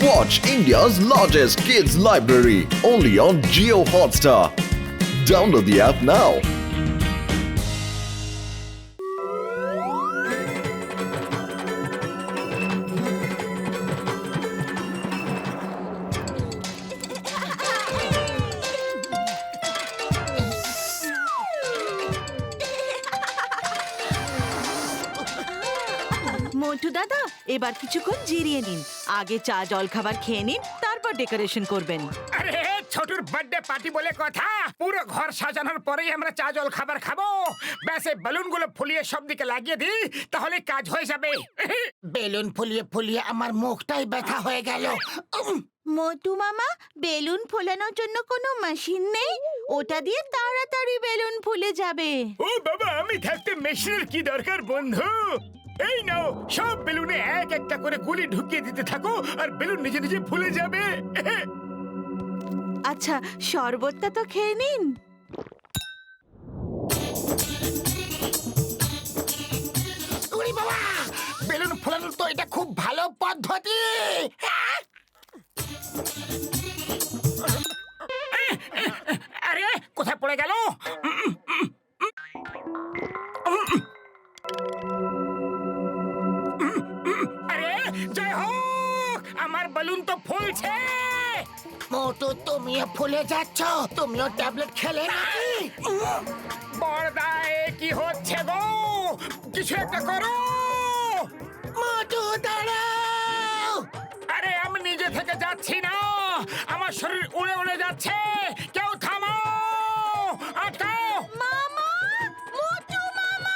Watch India's largest kids library only on Jio Hotstar. Download the app now. মোটু দাদা, এবার কিছুক্ষণ জিরিয়ে নিন। আগে চা জল খাবার খেয়ে নিন, তারপর ডেকোরেশন করবেন। আরে ছোটুর বার্থডে পার্টি বলে কথা, পুরো ঘর সাজানোর পরেই আমরা চা জল খাবার খাবো। ব্যাস এই বেলুনগুলো ফুলিয়ে সব দিকে লাগিয়ে দিই, তাহলে কাজ হয়ে যাবে। বেলুন ফুলিয়ে ফুলিয়ে আমার মুখটাই ব্যথা হয়ে গেল। মোটু মামা, বেলুন ফোলানোর জন্য কোনো মেশিন নেই? ওটা দিয়ে তাড়াতাড়ি বেলুন ফুলে যাবে। ও বাবা, আমি থাকতে মেশিনের কি দরকার বন্ধু? এই নাও, সব বেলুনে এক একটা করে গুলি ঢুকিয়ে দিতে থাকো আর বেলুন নিজে নিজে ফুলে যাবে। আচ্ছা, শরবতটা তো খেয়ে নিন। ওরে বাবা, বেলুন ফোলানোর তো এটা খুব ভালো পদ্ধতি। আরে কোথায় পড়ে গেল? আরে জয় হোক, আমার বেলুন তো ফুলছে। মোটু, তুমিও ফুলে যাচ্ছ। তুমিও ট্যাবলেট খেলে নাকি? বড়দায় কি হচ্ছে গো? কিছু একটা করো। মোটু দাঁড়াও। আরে আমি নিজে থেকে যাচ্ছি না, আমার শরীর উড়ে উড়ে যাচ্ছে। কেউ থামাও, আটকাও। মামা, মোটু মামা!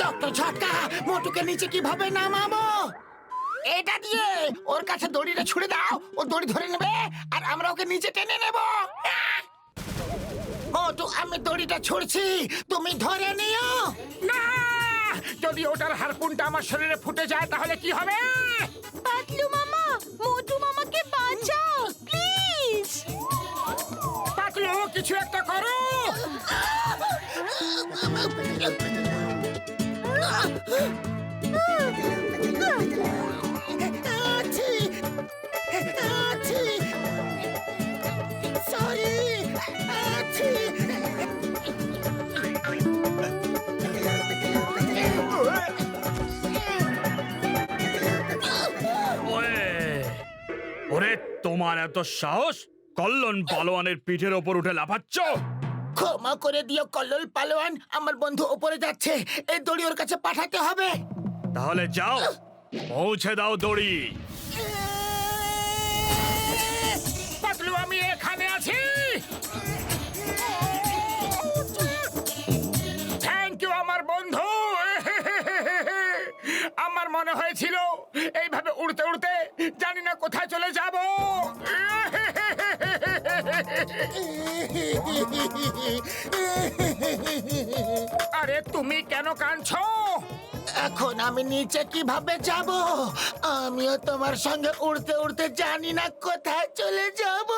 ডক্টর ঝটকা, মোটুকে নিচে কিভাবে নামাবো? এটা দিয়ে ওর কাছে দড়িটা ছুড়ে দাও, ও দড়ি ধরে নেবে আর আমরা ওকে নিচে টেনে নেব। মোটু, আমি দড়িটা ছুড়ছি, তুমি ধরে নিও। না, যদি ওটার হারপুনটা আমার শরীরে ফুটে যায় তাহলে কি হবে? পাতলু মামা, মোটু মামাকে বাঁচাও প্লিজ। পাতলু, কিছু একটা করো। ওরে, তোমার এত সাহস? কল্লোল পালোয়ানের পিঠের ওপর উঠে লাফাচ্ছ? ক্ষমা করে দিও কল্লোল পালোয়ান, আমার বন্ধু উপরে যাচ্ছে, এই দড়ি ওর কাছে পাঠাতে হবে। তাহলে যাও, পৌঁছে দাও দড়ি। পাতলু, আমি এখানে আছি। থ্যাংক ইউ আমার বন্ধু। আমার মনে হয়েছিল এইভাবে উড়তে উড়তে জানি না কোথায় চলে যাব। আরে তুমি কেন কাঁদছো? এখন আমি নিচে কিভাবে যাব? আমিও তোমার সঙ্গে উড়তে উড়তে জানি না কোথায় চলে যাব।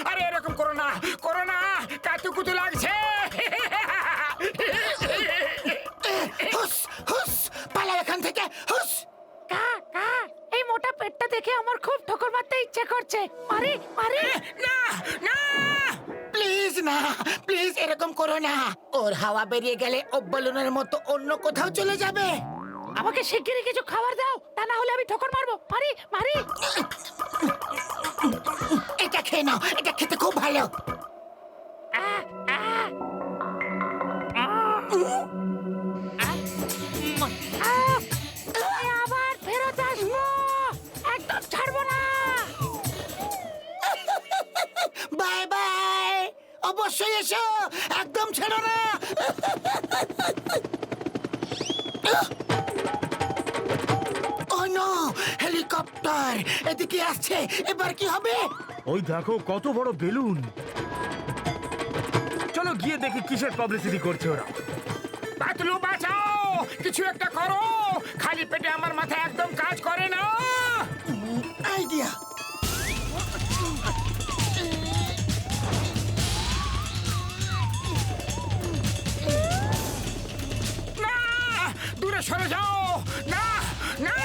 আরে এরকম করো না, করো না, কাতুকুতু লাগছে। হুস হুস, পালাও এখান থেকে, হুস। এই মোটা পেটটা দেখে আমার খুব ঠোকর মারতে ইচ্ছে করছে। মারি মারি। না না, প্লিজ না, প্লিজ এরকম করো না। ওর হাওয়া বেরিয়ে গেলে ও বেলুনের মতো অন্য কোথাও চলে যাবে। আমাকে শিগগিরই কিছু খাবার দাও, তা না হলে আমি ঠোকর মারবো। মারি মারি। এটা খেয়ে নাও, এটা খেতে খুব ভালো। আবার ফেরত আসবো, একদম ছাড়বো না। বাই বাই, অবশ্যই এসো, একদম ছেড়ো না। ও নো, হেলিকপ্টার এদিকে আসছে, এবার কি হবে? ওই দেখো কত বড় বেলুন। চলো গিয়ে দেখি কিসের পাবলিসিটি করছে ওরা। পাতলু, বাঁচাও, কিছু একটা করো। খালি পেটে আমার মাথা একদম কাজ করে না। আইডিয়া। না, দূরে সরে যাও। না না,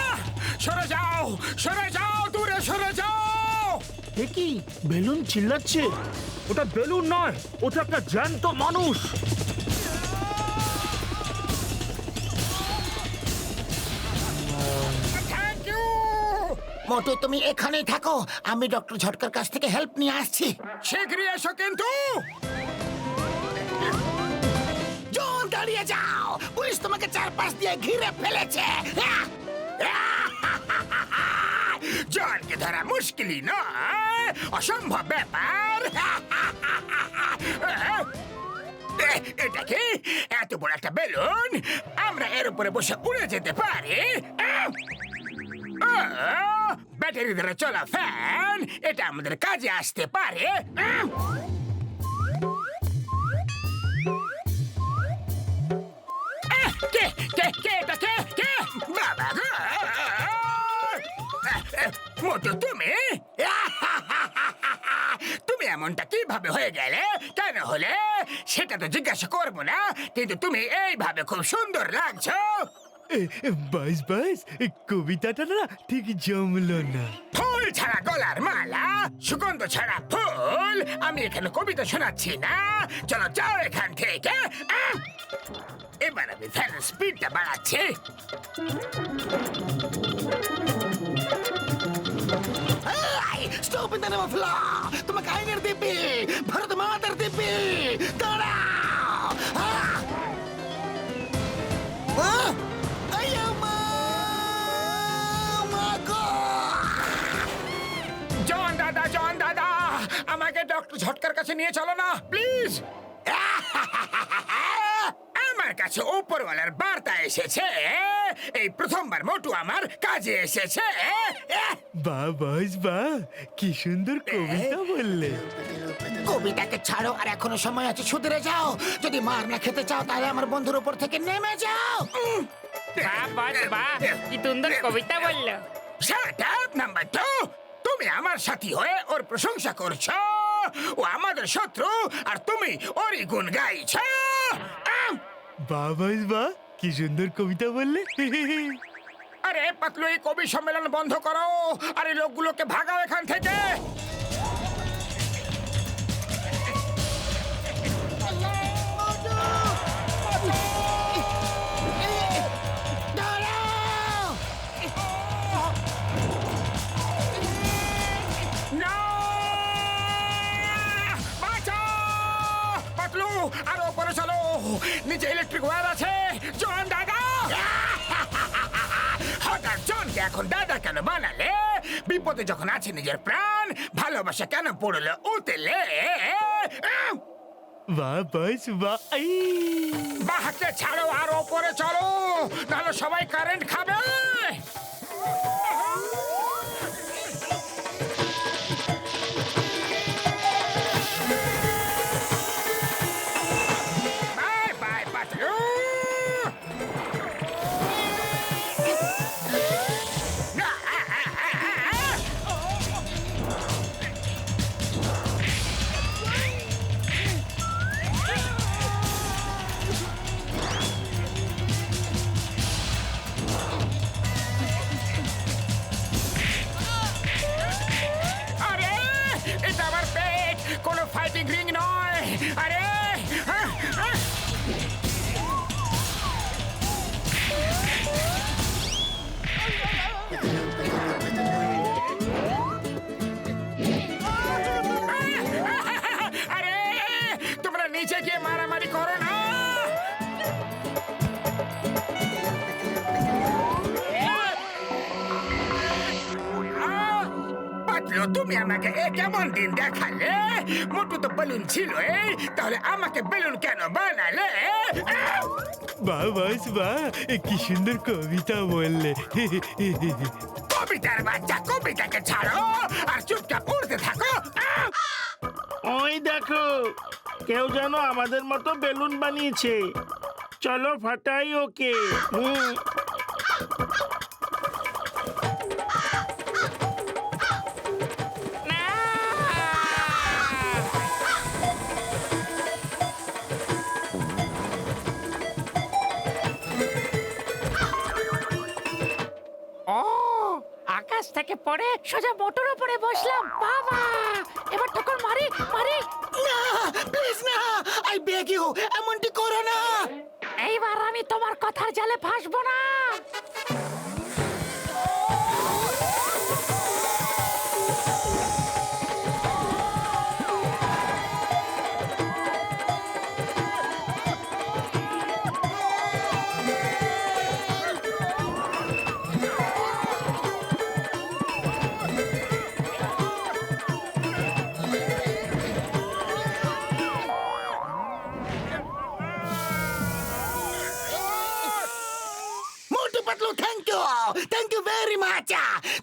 সরে যাও, সরে যাও, দূরে সরে যাও। এ কি বেলুন চিল্লাচ্ছে? ওটা বেলুন নয়, ওটা একটা জ্যান্ত মানুষ। Thank you. মোটু তুমি এখানেই থাকো, আমি ডক্টর ঝটকার কাছ থেকে হেল্প নিয়ে আসছি। শীঘ্রই এসো কিন্তু। জন দাঁড়িয়ে যাও, পুলিশ তোমাকে চারপাশ দিয়ে ঘিরে ফেলেছে। জনকে ধরা মুশকিলই নয়, অসম্ভব ব্যাপার। এটা কি এত বড় একটা বেলুন? আমরা এর উপরে বসে উড়ে যেতে পারি। ব্যাটারি ধরে চলা ফ্যান, এটা আমাদের কাজে আসতে পারে। কে কে কে এটা কে কে? বাবা গো! মোটু তুমি তুমি এমনটা কিভাবে হয়ে গেলে? কেন হলে সেটা তো জিজ্ঞাসা করবো না, কিন্তু তুমি এইভাবে খুব সুন্দর লাগছো। বাস বাস, কবিতাটা না ঠিক জমলো না। ফুল ছাড়া গলার মালা, সুগন্ধ ছাড়া ফুল। আমি এখানে কবিতা শোনাচ্ছি না, চলো যাও এখান থেকে। এবার আমি ফ্যানের স্পিডটা বাড়াচ্ছি। Stop in the name of law, তোমাকে আইনের দিব্যি, ভারত মাতার দিব্যি, দাঁড়াও। জন দাদা, জন দাদা, আমাকে ডক্টর ঝটকার কাছে নিয়ে চলো না প্লিজ। আমার কাছে উপরওয়ালার বার্তা এসেছে, এই প্রথমবার মোটু আমার কাজে এসেছে। বাহ বাস বাহ, কি সুন্দর কবিতা বললে। কবিতাকে ছাড়ো, আর এখনো সময় আছে, শুধরে যাও। যদি মার না খেতে চাও তাহলে আমার বন্ধুর উপর থেকে নেমে যাও। বাহ বাহ বাহ, কি সুন্দর কবিতা বললো। Shut up, number 2! তুমি আমার সাথী হয়ে ওর প্রশংসা করছো। ও আমাদের শত্রু আর তুমি ওরই গুণ গাইছো। বাহ বাস বাহ, কি সুন্দর কবিতা বললে। আরে পাতলু, এই কবি সম্মেলন বন্ধ করো, আর এই লোকগুলোকে ভাগাও এখান থেকে। না! বাঁচাও! পাতলু, আরো উপরে চলো, নিচে ইলেকট্রিক ওয়্যার আছে। জন দাদা! হঠাৎ জনকে এখন দাদা কেন বানালে? বিপদে যখন আছে নিজের প্রাণ, ভালোবাসা কেন পড়লো উতলে? বাহ বাস বাহ। বাহাকে ছাড়ো আর ওপরে চলো, নাহলে সবাই কারেন্ট খাবে। Bye bye Patlu. আরে এটা আমার পেট, কোনো ফাইটিং রিং নয়। আরে আরে তোমরা নিচে গিয়ে মারামারি করো না। পাতলু, তুমি আমাকে এ কেমন দিন দেখালে? মোটু তো বেলুন ছিল, তাহলে আমাকে বেলুন কেন বানালে? বাহ বাস বাহ, কি সুন্দর কবিতা বললে। কবিতার বাচ্চা, কবিতাকে ছাড়ো আর চুপচাপ উড়তে থাকো। ওই দেখো, কেউ যেন আমাদের মতো বেলুন বানিয়েছে। চলো ফাটাই ওকে। গাছ থেকে পড়ে সোজা মোটর উপরে বসলাম। বাবা, এবার ঠোকর মারি মারি। না প্লিজ না, আই বেগ ইউ, এমনটি করো না। এইবার আমি তোমার কথার জালে ফাঁসবো না। Motu Patlu, thank you very much.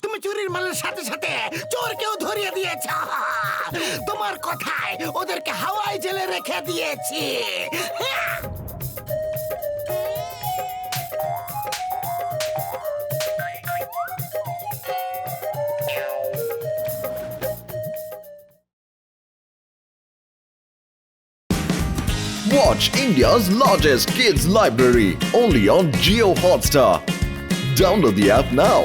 তুমি চুরির মালের সাথে সাথে চোরকেও ধরিয়ে দিয়েছ। তোমার কথায় ওদেরকে হাওয়াই জেলে রেখে দিয়েছি। Watch India's largest kids library only on Geo Hotstar. Download the app now.